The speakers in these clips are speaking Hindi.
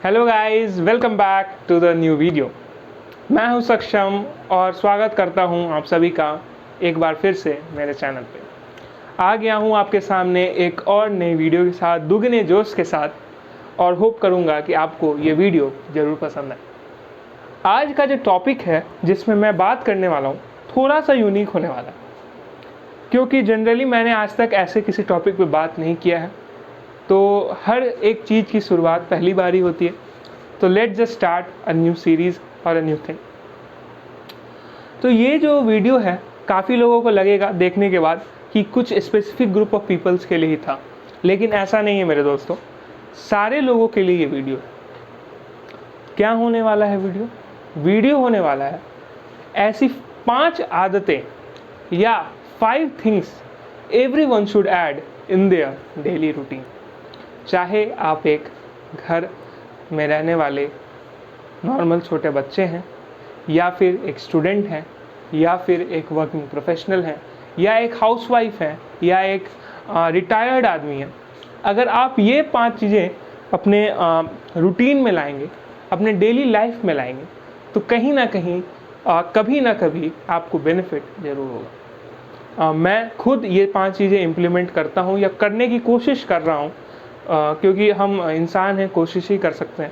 Hello guys, welcome back to the new video. मैं हूं सक्षम और स्वागत करता हूं आप सभी का एक बार फिर से मेरे चैनल पे। आ गया हूं आपके सामने एक और नई वीडियो के साथ, दुगने जोश के साथ, और होप करूंगा कि आपको ये वीडियो ज़रूर पसंद आए। आज का जो टॉपिक है जिसमें मैं बात करने वाला हूँ थोड़ा सा यूनिक होने वाला है, क्योंकि जनरली मैंने आज तक ऐसे किसी टॉपिक पे बात नहीं किया है। तो हर एक चीज़ की शुरुआत पहली बार ही होती है। तो let's just start a new series और अ न्यू थिंग। तो ये जो वीडियो है काफ़ी लोगों को लगेगा देखने के बाद कि कुछ स्पेसिफिक ग्रुप ऑफ पीपल्स के लिए ही था, लेकिन ऐसा नहीं है मेरे दोस्तों। सारे लोगों के लिए ये वीडियो है। क्या होने वाला है वीडियो होने वाला है ऐसी 5 आदतें या 5 things everyone should add in their daily routine. चाहे आप एक घर में रहने वाले नॉर्मल छोटे बच्चे हैं, या फिर एक स्टूडेंट हैं, या फिर एक वर्किंग प्रोफेशनल हैं, या एक हाउसवाइफ हैं, या एक रिटायर्ड आदमी है। अगर आप ये 5 चीज़ें अपने रूटीन में लाएंगे, अपने डेली लाइफ में लाएंगे, तो कहीं ना कहीं कभी ना कभी आपको बेनिफिट ज़रूर होगा। मैं खुद ये 5 चीज़ें इम्प्लीमेंट करता हूँ या करने की कोशिश कर रहा हूँ, क्योंकि हम इंसान हैं, कोशिश ही कर सकते हैं।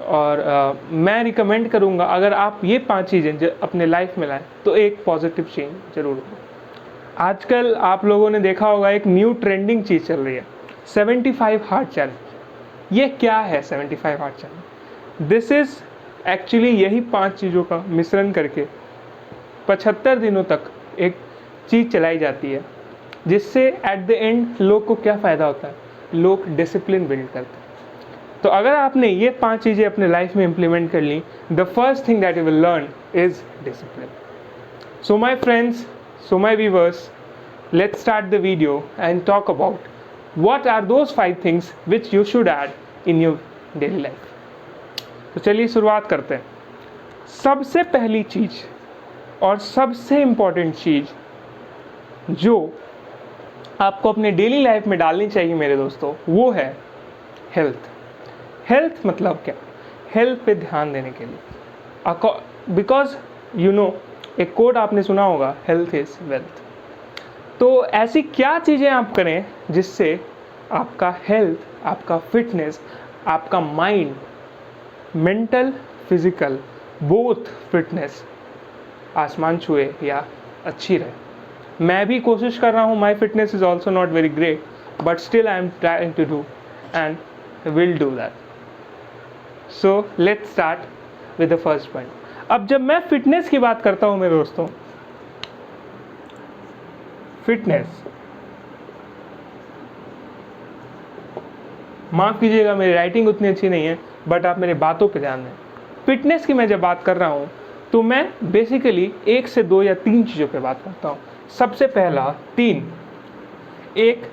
और मैं रिकमेंड करूँगा अगर आप ये 5 चीज़ें अपने लाइफ में लाएं तो एक पॉजिटिव चेंज ज़रूर होगा। आजकल आप लोगों ने देखा होगा एक न्यू ट्रेंडिंग चीज़ चल रही है, 75 हार्ट चैलेंज। ये क्या है 75 heart challenge? This is actually यही 5 चीज़ों का मिश्रण करके 75 दिनों तक एक चीज़ चलाई जाती है, जिससे एट द एंड लोग को क्या फ़ायदा होता है, लोग डिसिप्लिन बिल्ड करते हैं। तो अगर आपने ये 5 चीज़ें अपने लाइफ में इम्प्लीमेंट कर ली, the first thing that you will learn is discipline. So my friends, so my viewers, let's start the video and talk about what are those 5 things which you should add in your daily life। तो चलिए शुरुआत करते हैं। सबसे पहली चीज़ और सबसे इम्पॉर्टेंट चीज़ जो आपको अपने डेली लाइफ में डालनी चाहिए मेरे दोस्तों, वो है हेल्थ। हेल्थ मतलब क्या? हेल्थ पे ध्यान देने के लिए, बिकॉज यू नो, एक कोट आपने सुना होगा, हेल्थ इज़ वेल्थ। तो ऐसी क्या चीज़ें आप करें जिससे आपका हेल्थ, आपका फिटनेस, आपका mind, mental, physical, both fitness आसमान छुए या अच्छी रहे। मैं भी कोशिश कर रहा हूँ, my fitness is also not very great, but still I am trying to do and will do that. So let's start with the first point. अब जब मैं फिटनेस की बात करता हूँ मेरे दोस्तों, फिटनेस, माफ़ कीजिएगा मेरी राइटिंग उतनी अच्छी नहीं है, बट आप मेरे बातों पे ध्यान दें। फिटनेस की मैं जब बात कर रहा हूँ तो मैं बेसिकली 1 से 2 या 3 चीज़ों पे बात करता हूँ। सबसे पहला 3, एक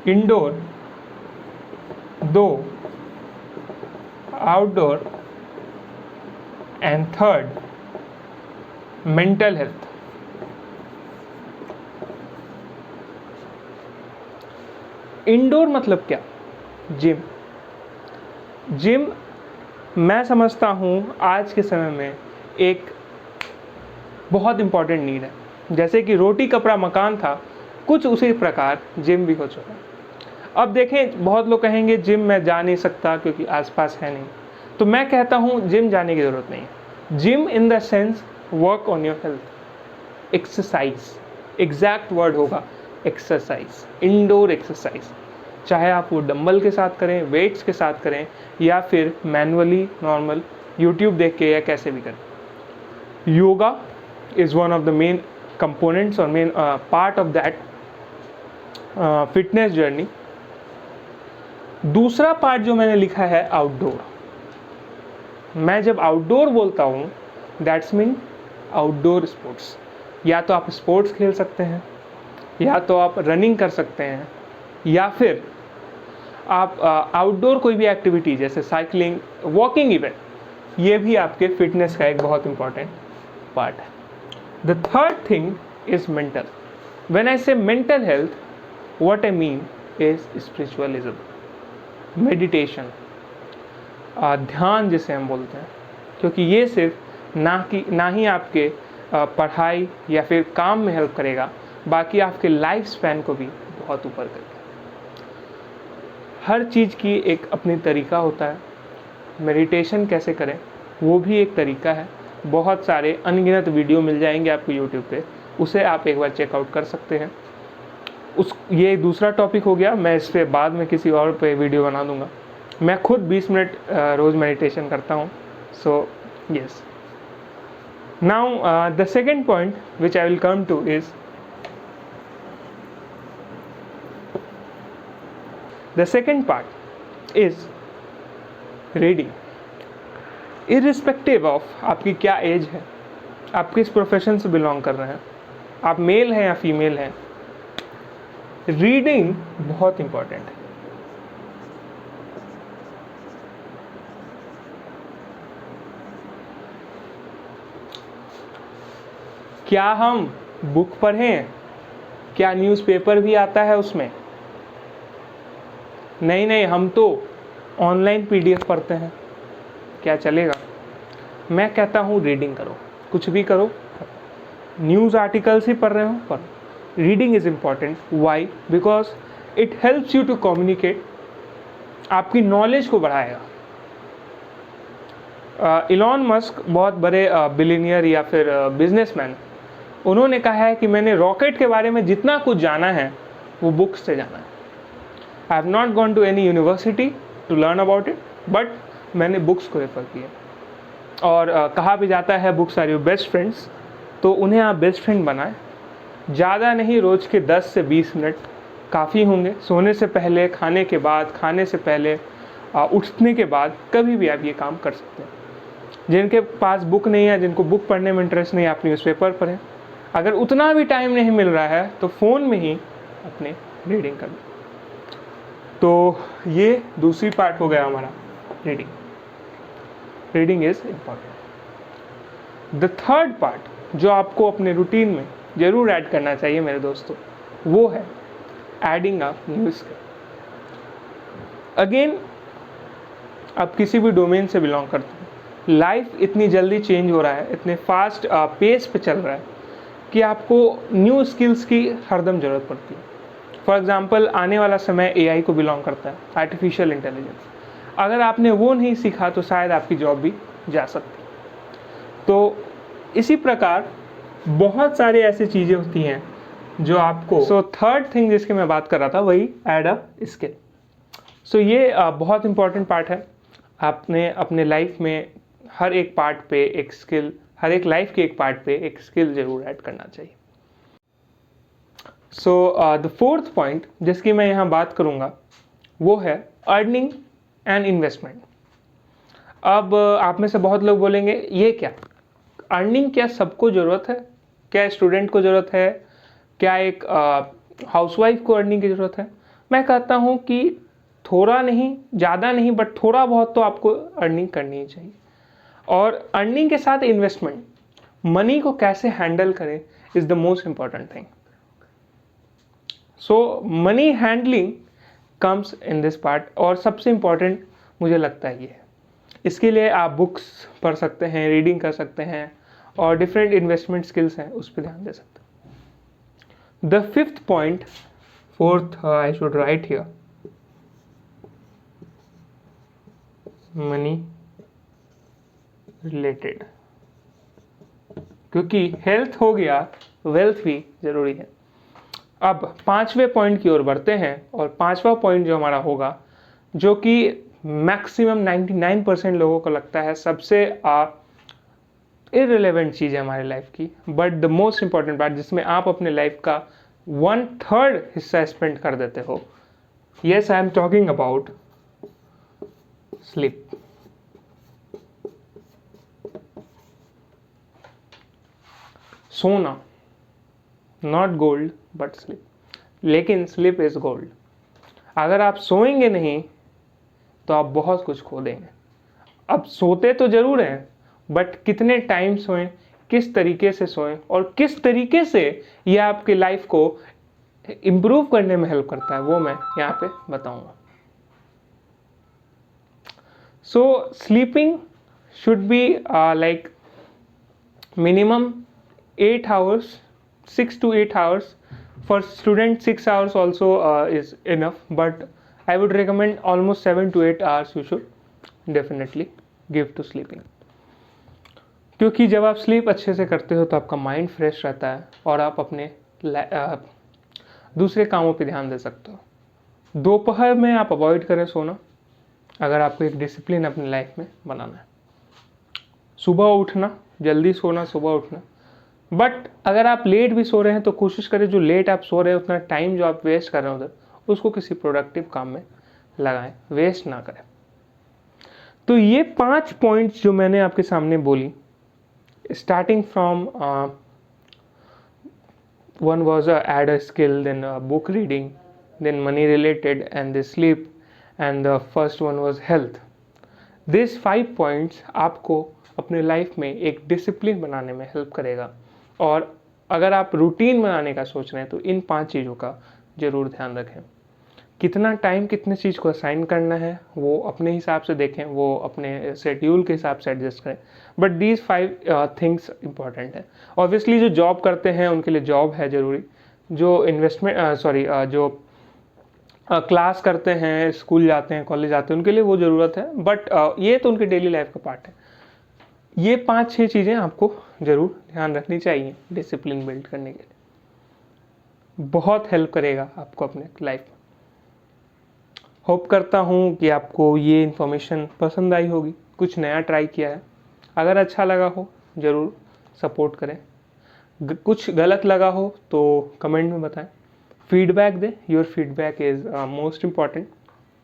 indoor, 2 outdoor, and third mental health. Indoor मतलब क्या? जिम मैं समझता हूँ आज के समय में एक बहुत इम्पॉर्टेंट नीड है। जैसे कि रोटी कपड़ा मकान था, कुछ उसी प्रकार जिम भी हो चुका है। अब देखें, बहुत लोग कहेंगे जिम मैं जा नहीं सकता क्योंकि आसपास है नहीं। तो मैं कहता हूँ जिम जाने की ज़रूरत नहीं है। Gym in the sense work on your health, exercise, exact word होगा एक्सरसाइज, इंडोर एक्सरसाइज। चाहे आप वो डंबल के साथ करें, वेट्स के साथ करें, या फिर मैनुअली नॉर्मल यूट्यूब देख के, या कैसे भी करें। Yoga is one of the main components और main part of that fitness journey. दूसरा पार्ट जो मैंने लिखा है आउटडोर। मैं जब आउटडोर बोलता हूँ, दैट्स मीन आउटडोर स्पोर्ट्स। या तो आप स्पोर्ट्स खेल सकते हैं, या तो आप रनिंग कर सकते हैं, या फिर आप आउटडोर कोई भी एक्टिविटी जैसे साइकिलिंग, वॉकिंग इवेंट, ये भी आपके फिटनेस का एक बहुत इंपॉर्टेंट पार्ट है। The third thing is mental. When I say mental health, what I mean is spiritualism. Meditation, ध्यान जिसे हम बोलते हैं, क्योंकि ये सिर्फ ना ही आपके पढ़ाई या फिर काम में हेल्प करेगा, बाकी आपके लाइफ स्पैन को भी बहुत ऊपर करेगा। हर चीज़ की एक अपनी तरीका होता है। मेडिटेशन कैसे करें वो भी एक तरीका है। बहुत सारे अनगिनत वीडियो मिल जाएंगे आपको यूट्यूब पे, उसे आप एक बार चेकआउट कर सकते हैं। ये दूसरा टॉपिक हो गया, मैं इस पे बाद में किसी और पे वीडियो बना दूंगा। मैं खुद 20 मिनट रोज़ मेडिटेशन करता हूँ। So yes, now the second point which I will come two is the second part is reading. irrespective of आपकी क्या एज है, आप किस प्रोफेशन से बिलोंग कर रहे हैं, आप मेल हैं या फीमेल हैं, रीडिंग बहुत इंपॉर्टेंट है। क्या हम बुक पढ़ें? क्या न्यूज़पेपर भी आता है उसमें? नहीं, हम तो ऑनलाइन PDF पढ़ते हैं, क्या चलेगा? मैं कहता हूँ रीडिंग करो, कुछ भी करो, न्यूज़ आर्टिकल्स ही पढ़ रहे हो पर reading is important. Why? Because it helps you to communicate, आपकी नॉलेज को बढ़ाएगा। इलॉन मस्क बहुत बड़े बिलियनियर या फिर बिजनेसमैन, उन्होंने कहा है कि मैंने रॉकेट के बारे में जितना कुछ जाना है वो बुक्स से जाना है। I have not gone to any university to learn about it, but मैंने बुक्स को रेफर किया। और कहा भी जाता है books are your best friends, तो उन्हें आप बेस्ट फ्रेंड बनाएं। ज़्यादा नहीं, रोज़ के 10 से 20 मिनट काफ़ी होंगे। सोने से पहले, खाने के बाद, खाने से पहले, उठने के बाद, कभी भी आप ये काम कर सकते हैं। जिनके पास बुक नहीं है, जिनको बुक पढ़ने में इंटरेस्ट नहीं है, आप न्यूज़पेपर पढ़ें। अगर उतना भी टाइम नहीं मिल रहा है तो फ़ोन में ही अपने रीडिंग कर लें। तो ये दूसरी पार्ट हो गया हमारा reading. Reading is important. The third part जो आपको अपने रूटीन में जरूर ऐड करना चाहिए मेरे दोस्तों, वो है adding a new skill. Again, आप किसी भी डोमेन से बिलोंग करते हैं, लाइफ इतनी जल्दी चेंज हो रहा है, इतने फास्ट पेस पे चल रहा है कि आपको न्यू स्किल्स की हरदम ज़रूरत पड़ती है। फॉर एग्ज़ाम्पल, आने वाला समय AI को बिलोंग करता है, आर्टिफिशियल इंटेलिजेंस। अगर आपने वो नहीं सीखा तो शायद आपकी जॉब भी जा सकती। तो इसी प्रकार बहुत सारे ऐसी चीज़ें होती हैं जो आपको, सो थर्ड थिंग जिसकी मैं बात कर रहा था वही ऐड अ स्किल। सो ये बहुत इंपॉर्टेंट पार्ट है। आपने अपने लाइफ में हर एक पार्ट पे एक स्किल, हर एक लाइफ के एक पार्ट पे एक स्किल ज़रूर ऐड करना चाहिए। सो द फोर्थ पॉइंट जिसकी मैं यहाँ बात करूँगा वो है अर्निंग एंड इन्वेस्टमेंट। अब आप में से बहुत लोग बोलेंगे ये क्या अर्निंग, क्या सबको ज़रूरत है? क्या स्टूडेंट को ज़रूरत है? क्या एक हाउसवाइफ को अर्निंग की ज़रूरत है? मैं कहता हूँ कि थोड़ा नहीं, ज़्यादा नहीं, बट थोड़ा बहुत तो आपको अर्निंग करनी ही चाहिए। और अर्निंग के साथ इन्वेस्टमेंट, मनी को कैसे हैंडल करें is the most important thing. So money handling comes in this part, और सबसे इम्पॉर्टेंट मुझे लगता है ये है। इसके लिए आप बुक्स पढ़ सकते हैं, रीडिंग कर सकते हैं, और डिफरेंट इन्वेस्टमेंट स्किल्स हैं उस पर ध्यान दे सकते हैं। The fifth point, fourth I should write here, money related, क्योंकि हेल्थ हो गया, वेल्थ भी जरूरी है। अब पांचवें पॉइंट की ओर बढ़ते हैं, और पांचवा पॉइंट जो हमारा होगा, जो कि मैक्सिमम 99% लोगों को लगता है सबसे इररिलेवेंट चीज़ है हमारी लाइफ की, but the most important part जिसमें आप अपने लाइफ का 1/3 हिस्सा स्पेंड कर देते हो। Yes, I am talking about sleep. सोना, नॉट गोल्ड बट स्लीप, लेकिन स्लीप इज गोल्ड। अगर आप सोएंगे नहीं तो आप बहुत कुछ खो देंगे। अब सोते तो जरूर हैं, बट कितने टाइम सोएं, किस तरीके से सोएं, और किस तरीके से यह आपकी लाइफ को इम्प्रूव करने में हेल्प करता है, वो मैं यहाँ पे बताऊंगा। So sleeping should be like minimum 8 hours, 6 to 8 hours. For student 6 hours also is enough, but I would recommend almost 7 to 8 hours you should definitely give to sleeping. क्योंकि जब आप स्लीप अच्छे से करते हो तो आपका माइंड फ्रेश रहता है और आप अपने दूसरे कामों पे ध्यान दे सकते हो। दोपहर में आप अवॉइड करें सोना, अगर आपको एक डिसिप्लिन अपनी लाइफ में बनाना है। सुबह उठना, जल्दी सोना, सुबह उठना। बट अगर आप लेट भी सो रहे हैं तो कोशिश करें जो लेट आप सो रहे हैं उतना टाइम जो आप वेस्ट कर रहे हैं उधर, उसको किसी प्रोडक्टिव काम में लगाएं, वेस्ट ना करें। तो ये 5 पॉइंट्स जो मैंने आपके सामने बोली, starting from one was add a skill, then book reading, then money related, and the sleep, and the first one was health. These 5 points आपको अपने लाइफ में एक डिसिप्लिन बनाने में हेल्प करेगा। और अगर आप रूटीन बनाने का सोच रहे हैं तो इन 5 चीज़ों का ज़रूर ध्यान रखें। कितना टाइम कितने चीज़ को असाइन करना है वो अपने हिसाब से देखें, वो अपने शेड्यूल के हिसाब से एडजस्ट करें। बट दीज 5 थिंग्स इंपॉर्टेंट है। ऑब्वियसली जो जॉब करते हैं उनके लिए जॉब है ज़रूरी, जो जो क्लास करते हैं, स्कूल जाते हैं, कॉलेज जाते हैं, उनके लिए वो ज़रूरत है। बट ये तो उनके डेली लाइफ का पार्ट है। ये 5-6 चीज़ें आपको ज़रूर ध्यान रखनी चाहिए डिसिप्लिन बिल्ड करने के लिए। बहुत हेल्प करेगा आपको अपने लाइफ में। होप करता हूँ कि आपको ये इन्फॉर्मेशन पसंद आई होगी, कुछ नया ट्राई किया है। अगर अच्छा लगा हो ज़रूर सपोर्ट करें, कुछ गलत लगा हो तो कमेंट में बताएं, फीडबैक दें। Your feedback is most important.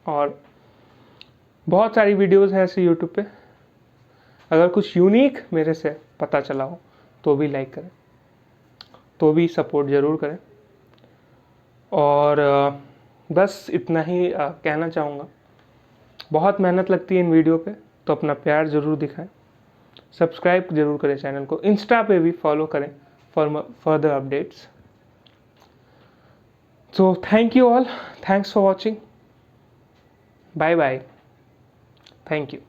और बहुत सारी वीडियोज़ हैं ऐसे यूट्यूब पे, अगर कुछ यूनिक मेरे से पता चला हो तो भी लाइक करें, तो भी सपोर्ट ज़रूर करें। और बस इतना ही कहना चाहूँगा। बहुत मेहनत लगती है इन वीडियो पे, तो अपना प्यार ज़रूर दिखाएं। सब्सक्राइब ज़रूर करें चैनल को, इंस्टा पे भी फॉलो करें for further updates. So thank you all, thanks for watching, bye bye, thank you.